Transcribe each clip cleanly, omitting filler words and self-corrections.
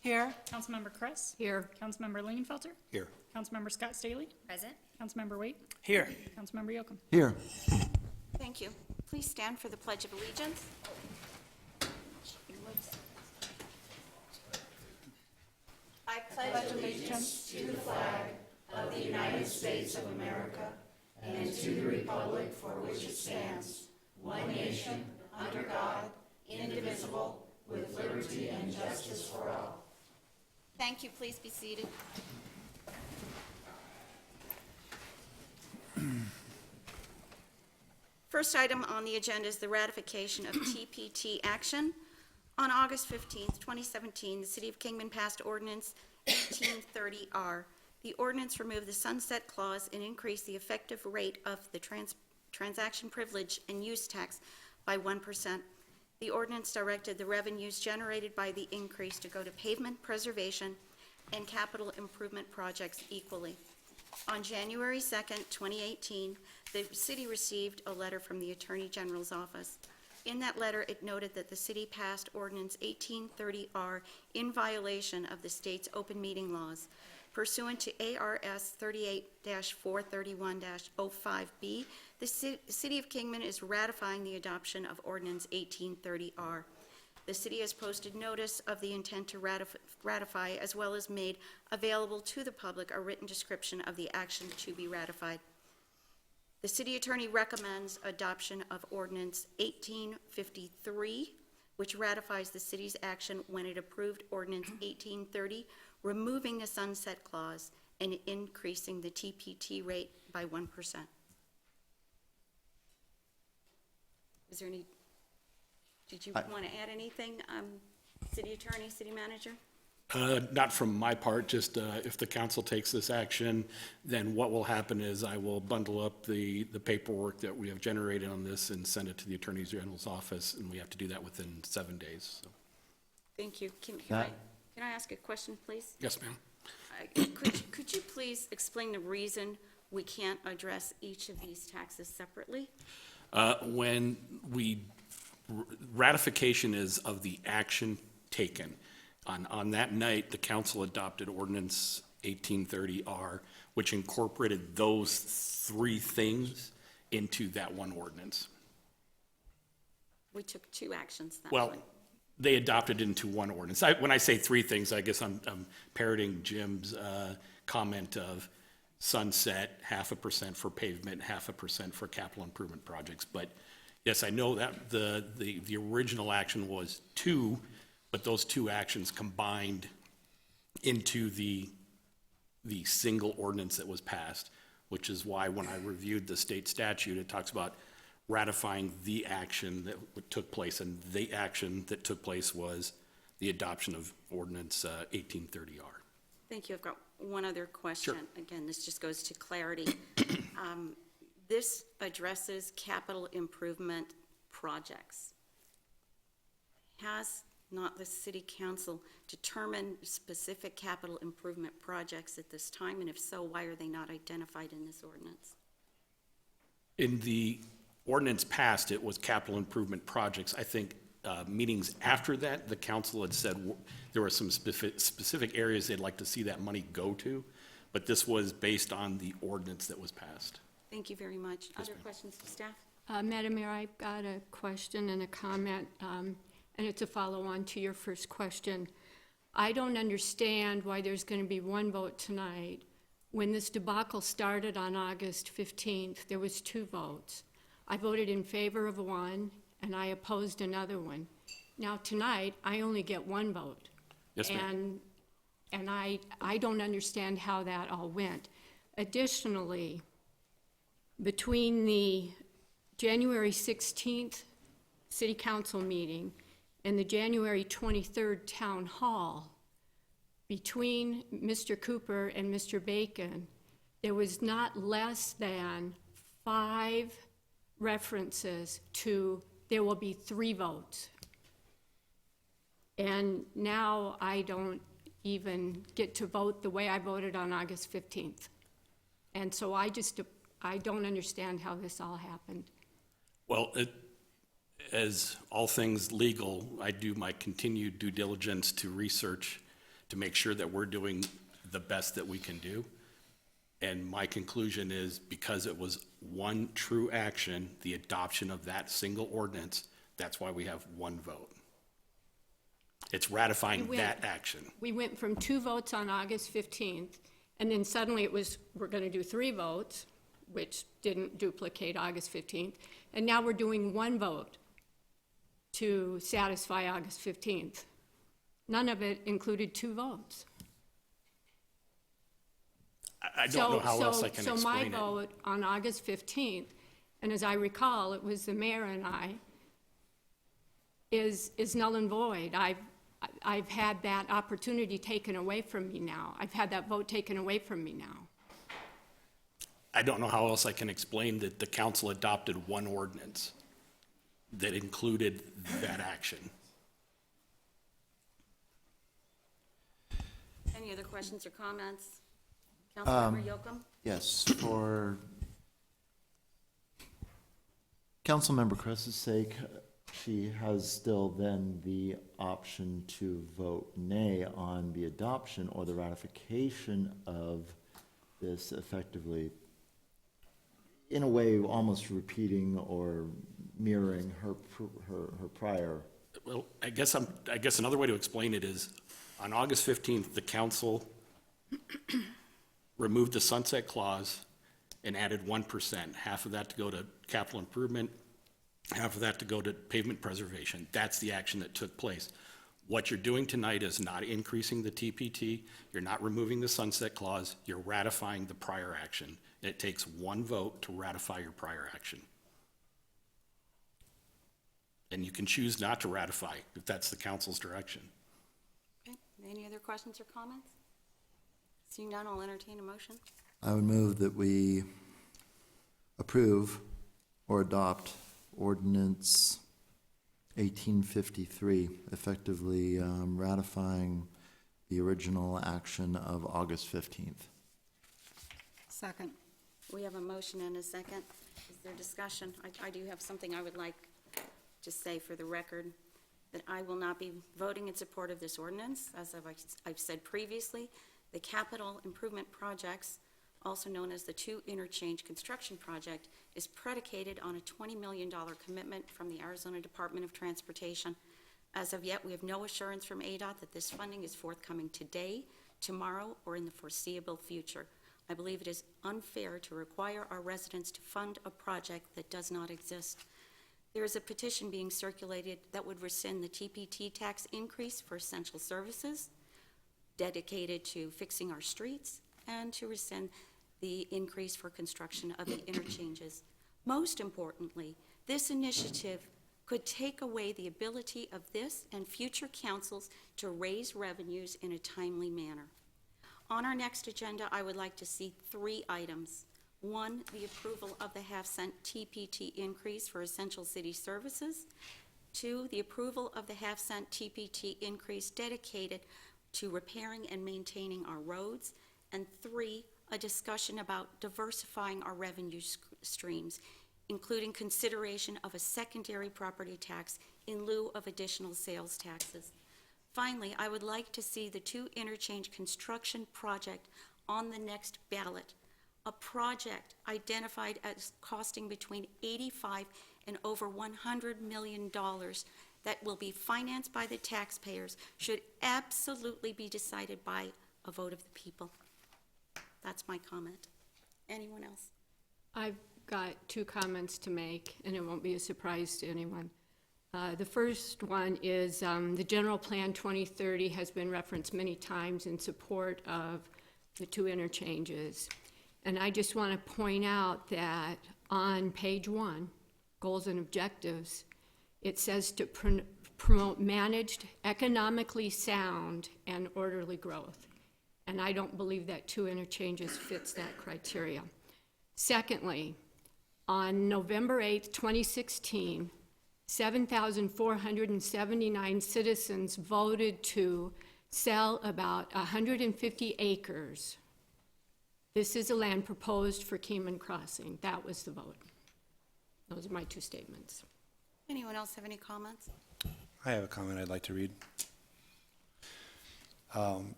Here. Councilmember Kress. Here. Councilmember Lingenfelter. Here. Councilmember Scott Staley. Present. Councilmember Waite. Here. Councilmember Yocum. Here. Thank you. Please stand for the Pledge of Allegiance. I pledge allegiance to the flag of the United States of America and to the republic for which it stands, one nation, under God, indivisible, with liberty and justice for all. Thank you. Please be seated. First item on the agenda is the ratification of TPT action. On August 15th, 2017, the City of Kingman passed Ordinance 1830R. The ordinance removed the sunset clause and increased the effective rate of the transaction privilege and use tax by 1%. The ordinance directed the revenues generated by the increase to go to pavement preservation and capital improvement projects equally. On January 2nd, 2018, the city received a letter from the Attorney General's office. In that letter, it noted that the city passed Ordinance 1830R in violation of the state's open meeting laws. Pursuant to ARS 38-431-05B, the City of Kingman is ratifying the adoption of Ordinance 1830R. The city has posted notice of the intent to ratify, as well as made available to the public a written description of the action to be ratified. The city attorney recommends adoption of Ordinance 1853, which ratifies the city's action when it approved Ordinance 1830, removing the sunset clause and increasing the TPT rate by 1%. Is there any, did you want to add anything, city attorney, city manager? Not from my part, just if the council takes this action, then what will happen is I will bundle up the paperwork that we have generated on this and send it to the Attorney General's office, and we have to do that within 7 days. So. Thank you. Can I ask a question, please? Yes, ma'am. Could you please explain the reason we can't address each of these taxes separately? When ratification is of the action taken. On that night, the council adopted Ordinance 1830R, which incorporated those three things into that one ordinance. We took two actions that Well, way. they adopted into one ordinance. When I say three things, I guess I'm parroting Jim's comment of sunset, 0.5% for pavement, 0.5% for capital improvement projects. But yes, I know that the original action was 2, but those two actions combined into the single ordinance that was passed, which is why when I reviewed the state statute, it talks about ratifying the action that took place, and the action that took place was the adoption of Ordinance 1830R. Thank you. I've got one other question. Sure. Again, this just goes to clarity. This addresses capital improvement projects. Has not the city council determined specific capital improvement projects at this time? And if so, why are they not identified in this ordinance? In the ordinance passed, it was capital improvement projects. I think meetings after that, the council had said there were some specific areas they'd like to see that money go to, but this was based on the ordinance that was passed. Thank you very much. Other questions for staff? Madam Mayor, I've got a question and a comment, and it's a follow-on to your first question. I don't understand why there's going to be one vote tonight. When this debacle started on August 15th, there was 2 votes. I voted in favor of one, and I opposed another one. Now tonight, I only get 1 vote. Yes, ma'am. And I don't understand how that all went. Additionally, between the January 16th City Council meeting and the January 23rd Town Hall, between Mr. Cooper and Mr. Bacon, there was not less than 5 references to there will be 3 votes. And now I don't even get to vote the way I voted on August 15th. And so I don't understand how this all happened. Well, as all things legal, I do my continued due diligence to research to make sure that we're doing the best that we can do. And my conclusion is, because it was one true action, the adoption of that single ordinance, that's why we have one vote. It's ratifying that action. We went from 2 votes on August 15th, and then suddenly it was, we're going to do 3 votes, which didn't duplicate August 15th, and now we're doing 1 vote to satisfy August 15th. None of it included 2 votes. I don't know how else I can So my explain it. vote on August 15th, and as I recall, it was the mayor and I, is null and void. I've had that opportunity taken away from me now. I've had that vote taken away from me now. I don't know how else I can explain that the council adopted one ordinance that included that action. Any other questions or comments? Councilmember Yocum? Yes, for Councilmember Cress's sake, she has still then the option to vote nay on the adoption or the ratification of this, effectively, in a way, almost repeating or mirroring her prior. Well, I guess another way to explain it is, on August 15th, the council removed the sunset clause and added 1%, half of that to go to capital improvement, half of that to go to pavement preservation. That's the action that took place. What you're doing tonight is not increasing the TPT, you're not removing the sunset clause, you're ratifying the prior action. And it takes 1 vote to ratify your prior action. And you can choose not to ratify if that's the council's direction. Okay, any other questions or comments? Seeing none, I'll entertain a motion. I would move that we approve or adopt ordinance 1853, effectively ratifying the original action of August 15th. Second. We have a motion and a second. Is there discussion? I do have something I would like to say for the record, that I will not be voting in support of this ordinance. As I've said previously, the capital improvement projects, also known as the 2 interchange construction project, is predicated on a $20 million commitment from the Arizona Department of Transportation. As of yet, we have no assurance from ADOT that this funding is forthcoming today, tomorrow, or in the foreseeable future. I believe it is unfair to require our residents to fund a project that does not exist. There is a petition being circulated that would rescind the TPT tax increase for essential services dedicated to fixing our streets, and to rescind the increase for construction of the interchanges. Most importantly, this initiative could take away the ability of this and future councils to raise revenues in a timely manner. On our next agenda, I would like to see 3 items. 1, the approval of the half-cent TPT increase for essential city services. 2, the approval of the half-cent TPT increase dedicated to repairing and maintaining our roads. And 3, a discussion about diversifying our revenue streams, including consideration of a secondary property tax in lieu of additional sales taxes. Finally, I would like to see the 2 interchange construction project on the next ballot, a project identified as costing between $85 and over $100 million that will be financed by the taxpayers, should absolutely be decided by a vote of the people. That's my comment. Anyone else? I've got 2 comments to make, and it won't be a surprise to anyone. The first one is the General Plan 2030 has been referenced many times in support of the 2 interchanges. And I just want to point out that on page 1, Goals and Objectives, it says to promote managed, economically sound, and orderly growth. And I don't believe that 2 interchanges fits that criteria. Secondly, on November 8th, 2016, 7,479 citizens voted to sell about 150 acres. This is a land proposed for Kingman Crossing. That was the vote. Those are my 2 statements. Anyone else have any comments? I have a comment I'd like to read.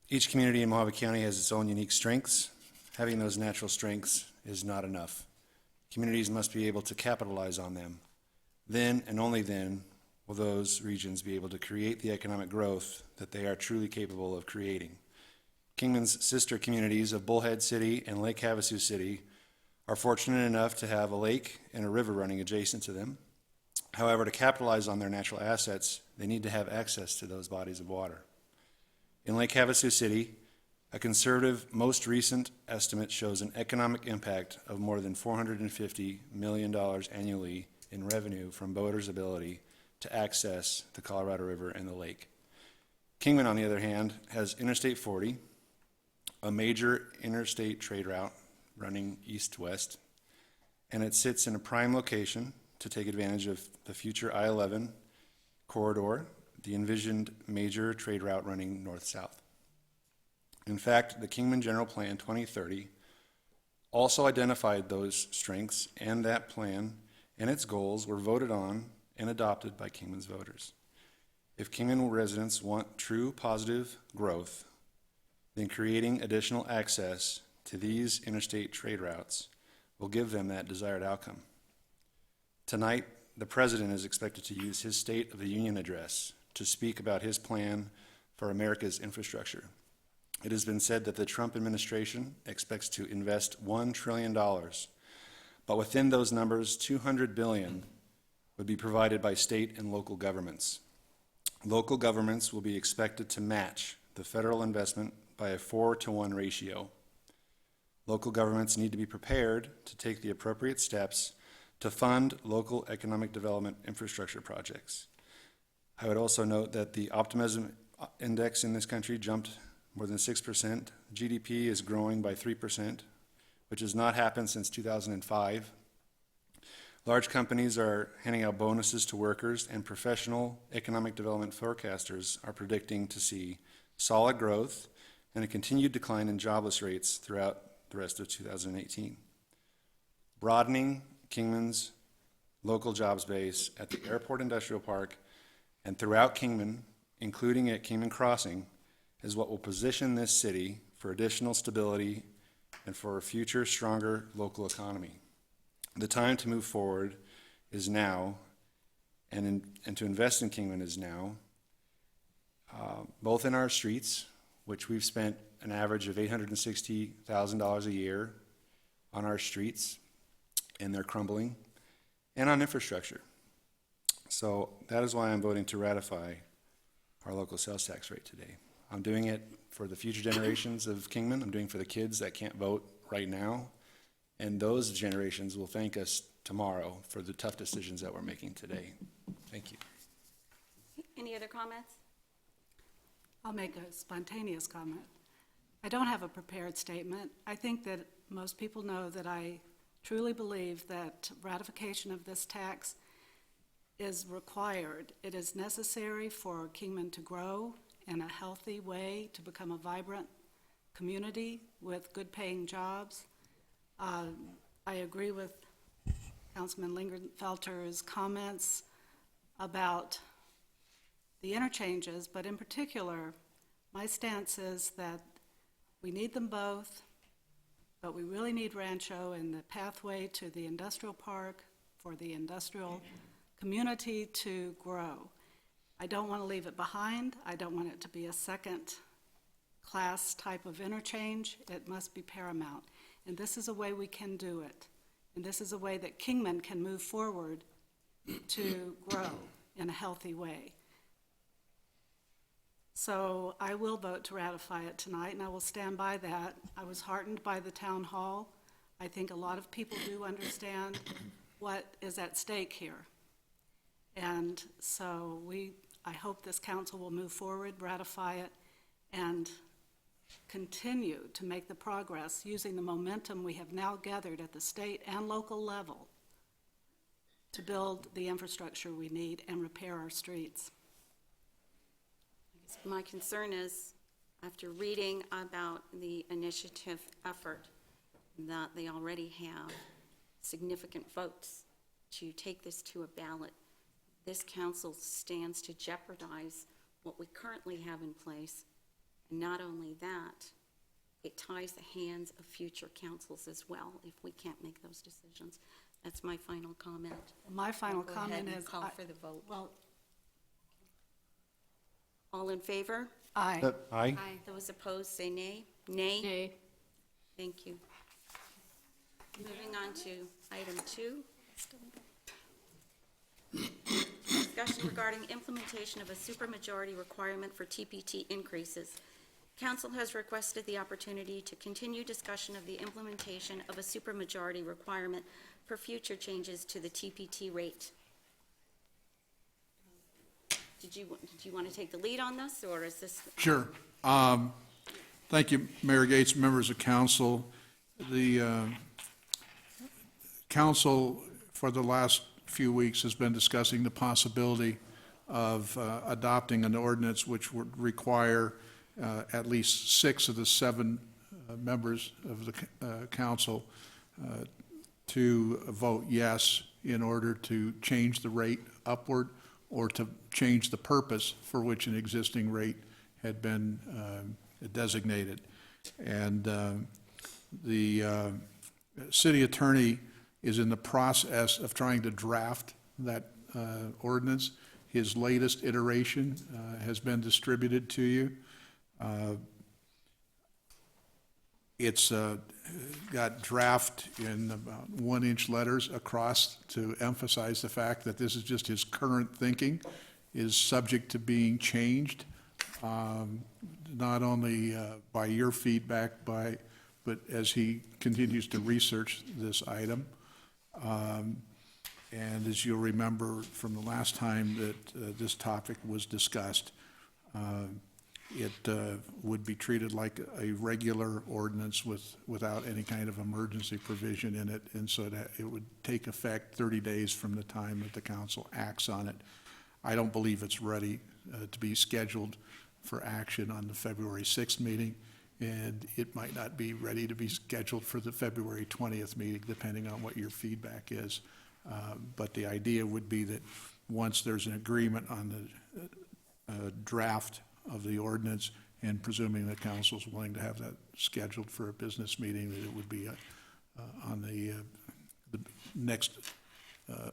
Each community in Mojave County has its own unique strengths. Having those natural strengths is not enough. Communities must be able to capitalize on them. Then and only then will those regions be able to create the economic growth that they are truly capable of creating. Kingman's sister communities of Bullhead City and Lake Havasu City are fortunate enough to have a lake and a river running adjacent to them. However, to capitalize on their natural assets, they need to have access to those bodies of water. In Lake Havasu City, a conservative, most recent estimate shows an economic impact of more than $450 million annually in revenue from boaters' ability to access the Colorado River and the lake. Kingman, on the other hand, has Interstate 40, a major interstate trade route running east-west, and it sits in a prime location to take advantage of the future I-11 corridor, the envisioned major trade route running north-south. In fact, the Kingman General Plan 2030 also identified those strengths, and that plan and its goals were voted on and adopted by Kingman's voters. If Kingman residents want true positive growth, then creating additional access to these interstate trade routes will give them that desired outcome. Tonight, the President is expected to use his State of the Union address to speak about his plan for America's infrastructure. It has been said that the Trump administration expects to invest $1 trillion, but within those numbers, $200 billion would be provided by state and local governments. Local governments will be expected to match the federal investment by a 4-to-1 ratio. Local governments need to be prepared to take the appropriate steps to fund local economic development infrastructure projects. I would also note that the optimism index in this country jumped more than 6%. GDP is growing by 3%, which has not happened since 2005. Large companies are handing out bonuses to workers, and professional economic development forecasters are predicting to see solid growth and a continued decline in jobless rates throughout the rest of 2018. Broadening Kingman's local jobs base at the Airport Industrial Park and throughout Kingman, including at Kingman Crossing, is what will position this city for additional stability and for a future stronger local economy. The time to move forward is now, and to invest in Kingman is now, both in our streets, which we've spent an average of $860,000 a year on our streets, and they're crumbling, and on infrastructure. So that is why I'm voting to ratify our local sales tax rate today. I'm doing it for the future generations of Kingman. I'm doing it for the kids that can't vote right now. And those generations will thank us tomorrow for the tough decisions that we're making today. Thank you. Any other comments? I'll make a spontaneous comment. I don't have a prepared statement. I think that most people know that I truly believe that ratification of this tax is required. It is necessary for Kingman to grow in a healthy way, to become a vibrant community with good-paying jobs. I agree with Councilman Lingerfelter's comments about the interchanges, but in particular, my stance is that we need them both, but we really need Rancho and the pathway to the industrial park for the industrial community to grow. I don't want to leave it behind. I don't want it to be a second-class type of interchange. It must be paramount. And this is a way we can do it. And this is a way that Kingman can move forward to grow in a healthy way. So I will vote to ratify it tonight, and I will stand by that. I was heartened by the town hall. I think a lot of people do understand what is at stake here. And so I hope this council will move forward, ratify it, and continue to make the progress using the momentum we have now gathered at the state and local level to build the infrastructure we need and repair our streets. My concern is, after reading about the initiative effort, that they already have significant votes to take this to a ballot. This council stands to jeopardize what we currently have in place. And not only that, it ties the hands of future councils as well if we can't make those decisions. That's my final comment. My final Go ahead comment and is, call for the vote. well, All in favor? aye. Aye. Those opposed, say nay. Nay? Nay. Thank you. Moving on to item 2. Discussion regarding implementation of a supermajority requirement for TPT increases. Council has requested the opportunity to continue discussion of the implementation of a supermajority requirement for future changes to the TPT rate. Did you want to take the lead on this, or is this? Sure. Thank you, Mayor Gates, members of council. The council, for the last few weeks, has been discussing the possibility of adopting an ordinance which would require at least 6 of the 7 members of the council to vote yes in order to change the rate upward or to change the purpose for which an existing rate had been designated. And the city attorney is in the process of trying to draft that ordinance. His latest iteration has been distributed to you. It's got draft in about 1-inch letters across to emphasize the fact that this is just his current thinking, is subject to being changed, not only by your feedback, but as he continues to research this item. And as you'll remember from the last time that this topic was discussed, it would be treated like a regular ordinance without any kind of emergency provision in it, and so that it would take effect 30 days from the time that the council acts on it. I don't believe it's ready to be scheduled for action on the February 6th meeting, and it might not be ready to be scheduled for the February 20th meeting, depending on what your feedback is. But the idea would be that once there's an agreement on the draft of the ordinance, and presuming the council's willing to have that scheduled for a business meeting, that it would be on the next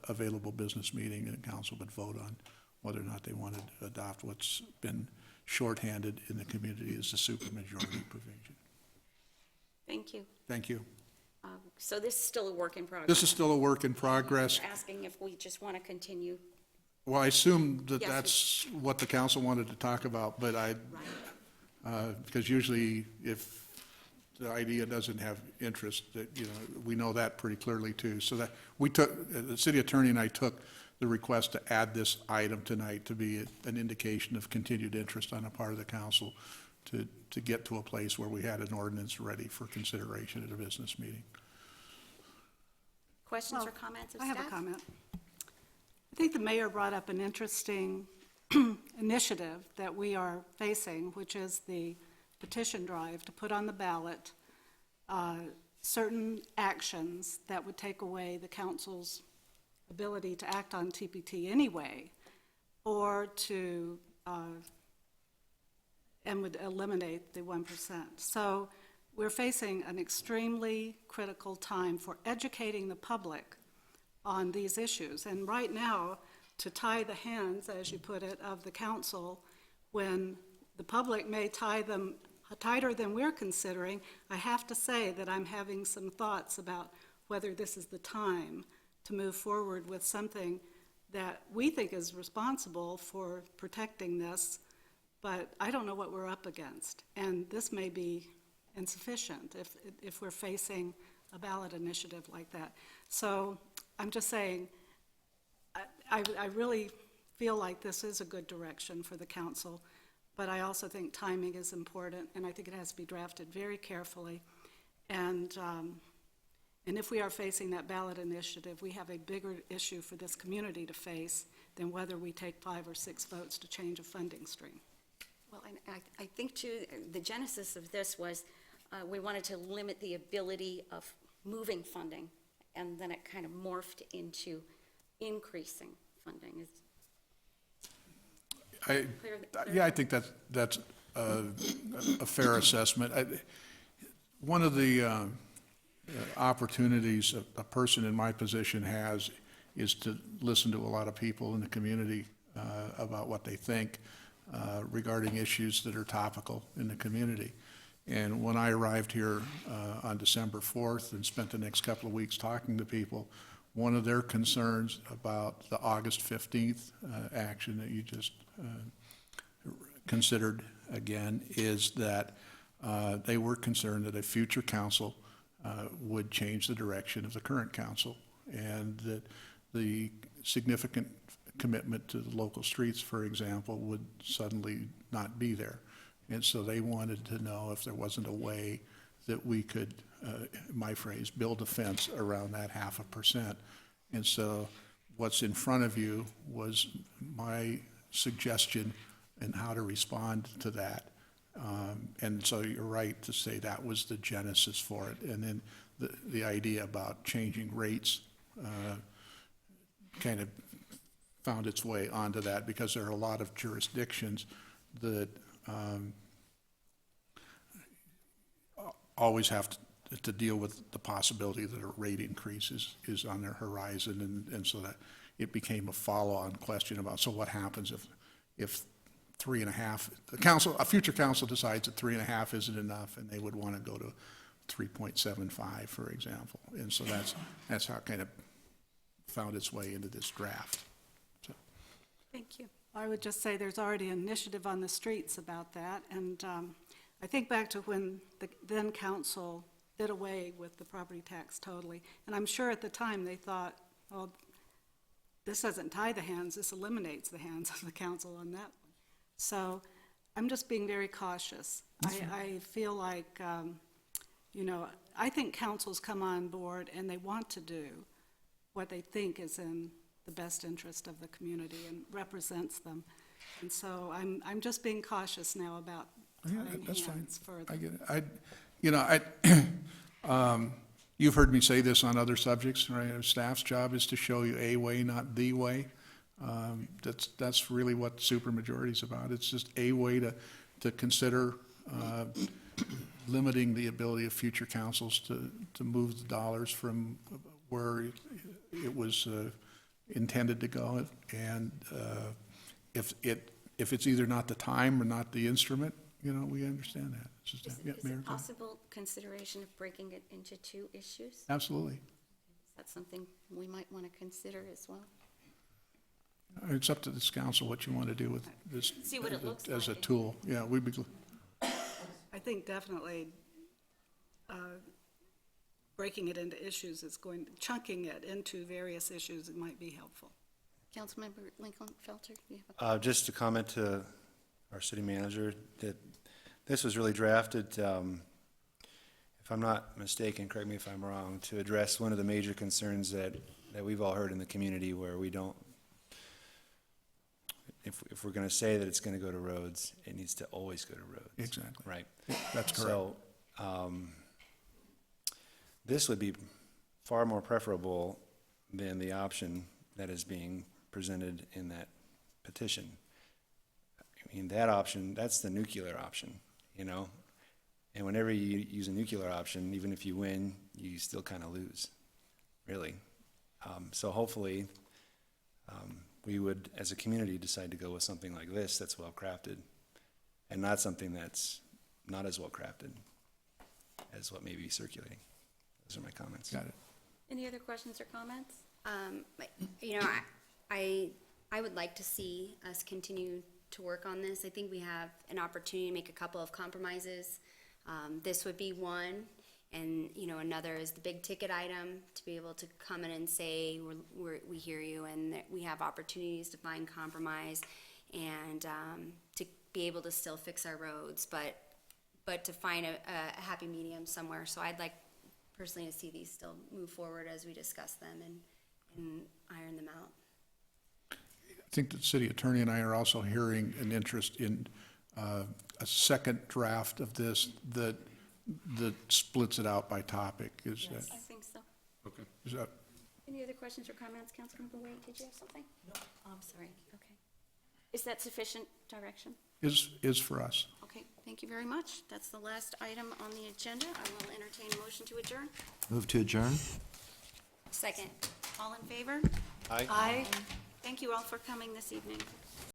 available business meeting, and the council would vote on whether or not they wanted to adopt what's been shorthanded in the community as a supermajority provision. Thank you. Thank you. So this is still a work in progress? This is still a work in progress. You're asking if we just want to continue? Well, I assume that Yes, that's what the council wanted to talk about, but because usually if the idea doesn't have interest, that, we know that pretty clearly too. So that the city attorney and I took the request to add this item tonight to be an indication of continued interest on the part of the council to get to a place where we had an ordinance ready for consideration at a business meeting. Questions or Well, comments of I staff? have a comment. I think the mayor brought up an interesting initiative that we are facing, which is the petition drive to put on the ballot certain actions that would take away the council's ability to act on TPT anyway, or to, and would eliminate the 1%. So we're facing an extremely critical time for educating the public on these issues. And right now, to tie the hands, as you put it, of the council, when the public may tie them tighter than we're considering, I have to say that I'm having some thoughts about whether this is the time to move forward with something that we think is responsible for protecting this, but I don't know what we're up against. And this may be insufficient if we're facing a ballot initiative like that. So I'm just saying, I really feel like this is a good direction for the council, but I also think timing is important, and I think it has to be drafted very carefully. And if we are facing that ballot initiative, we have a bigger issue for this community to face than whether we take 5 or 6 votes to change a funding stream. Well, and I think too, the genesis of this was we wanted to limit the ability of moving funding, and then it kind of morphed into increasing funding. Yeah, I think that's a fair assessment. One of the opportunities a person in my position has is to listen to a lot of people in the community about what they think regarding issues that are topical in the community. And when I arrived here on December 4th and spent the next couple of weeks talking to people, one of their concerns about the August 15th action that you just considered again is that they were concerned that a future council would change the direction of the current council, and that the significant commitment to the local streets, for example, would suddenly not be there. And so they wanted to know if there wasn't a way that we could, my phrase, build a fence around that 0.5%. And so what's in front of you was my suggestion and how to respond to that. And so you're right to say that was the genesis for it. And then the idea about changing rates kind of found its way onto that, because there are a lot of jurisdictions that always have to deal with the possibility that a rate increase is on their horizon, and so that it became a follow-on question about, so what happens if 3.5, a future council decides that 3.5 isn't enough, and they would want to go to 3.75, for example. And so that's how it kind of found its way into this draft. So. Thank you. I would just say there's already an initiative on the streets about that, and I think back to when the then council did away with the property tax totally, and I'm sure at the time they thought, well, this doesn't tie the hands, this eliminates the hands of the council on that one. So I'm just being very cautious. I feel like, I think councils come on board and they want to do what they think is in the best interest of the community and represents them. And so I'm just being cautious now about tying That's fine. hands further. I get it. You've heard me say this on other subjects, right? Our staff's job is to show you a way, not the way. That's really what supermajority is about. It's just a way to consider limiting the ability of future councils to move the dollars from where it was intended to go. And if it's either not the time or not the instrument, we understand that. It's just, Is Mayor, it possible consideration of breaking it into 2 issues? absolutely. Is that something we might want to consider as well? It's up to this council what you want to do with this See what it looks as a like. tool. Yeah, we'd be. I think definitely breaking it into issues chunking it into various issues, it might be helpful. Councilmember Lincoln-Felter, you have a Just to comment to our city manager that this was really drafted, if I'm not mistaken, correct me if I'm wrong, to address one of the major concerns that we've all heard in the community, where we don't, if we're going to say that it's going to go to roads, it needs to always go to roads. Exactly. Right. That's correct. So this would be far more preferable than the option that is being presented in that petition. I mean, that option, that's the nuclear option, And whenever you use a nuclear option, even if you win, you still kind of lose, really. So hopefully, we would, as a community, decide to go with something like this that's well-crafted, and not something that's not as well-crafted as what may be circulating. Those are my comments. Got it. Any other questions or comments? I would like to see us continue to work on this. I think we have an opportunity to make a couple of compromises. This would be one, and another is the big ticket item, to be able to come in and say we hear you, and that we have opportunities to find compromise, and to be able to still fix our roads, but to find a happy medium somewhere. So I'd like personally to see these still move forward as we discuss them and iron them out. I think the city attorney and I are also hearing an interest in a second draft of this that splits it out by topic. I think so. Is that Any other questions or comments, Councilmember Wade? Did you have something? No. Oh, I'm sorry. Okay. Is that sufficient direction? is for us. Okay, thank you very much. That's the last item on the agenda. I will entertain a motion to adjourn. Move to adjourn? Second. All in favor? Aye. Aye. Thank you all for coming this evening.